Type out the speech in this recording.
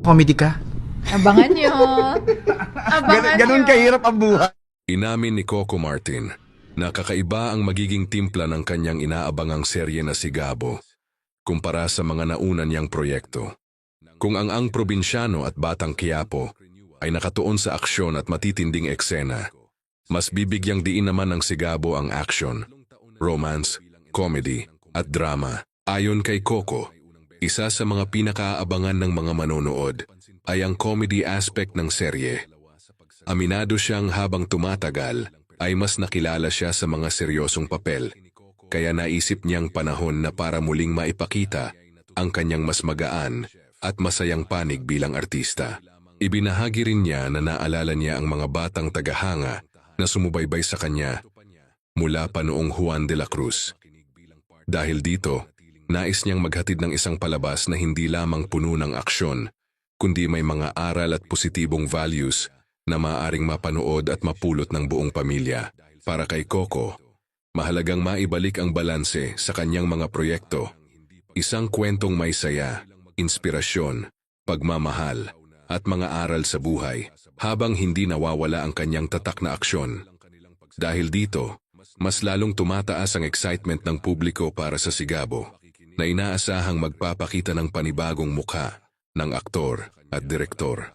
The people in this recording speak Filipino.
Comedy ka? Abangan nyo. Abangan Ganun nyo. kahirap ang buhay. Inamin ni Coco Martin na kakaiba ang magiging timpla ng kanyang inaabangang serye na si Gabo kumpara sa mga nauna niyang proyekto. Kung ang probinsyano at Batang Quiapo ay nakatuon sa aksyon at matitinding eksena, mas bibigyang diin naman ng si Gabo ang action, romance, comedy, at drama. Ayon kay Coco, isa sa mga pinakaabangan ng mga manonood ay ang comedy aspect ng serye. Aminado siyang habang tumatagal ay mas nakilala siya sa mga seryosong papel, kaya naisip niyang panahon na para muling maipakita ang kanyang mas magaan at masayang panig bilang artista. Ibinahagi rin niya na naalala niya ang mga batang tagahanga na sumubaybay sa kanya mula pa noong Juan de la Cruz. Dahil dito, nais niyang maghatid ng isang palabas na hindi lamang puno ng aksyon, kundi may mga aral at positibong values na maaaring mapanood at mapulot ng buong pamilya. Para kay Coco, mahalagang maibalik ang balanse sa kanyang mga proyekto. Isang kwentong may saya, inspirasyon, pagmamahal, at mga aral sa buhay, habang hindi nawawala ang kanyang tatak na aksyon. Dahil dito, mas lalong tumataas ang excitement ng publiko para sa si Gabo, na inaasahang magpapakita ng panibagong mukha ng aktor at direktor.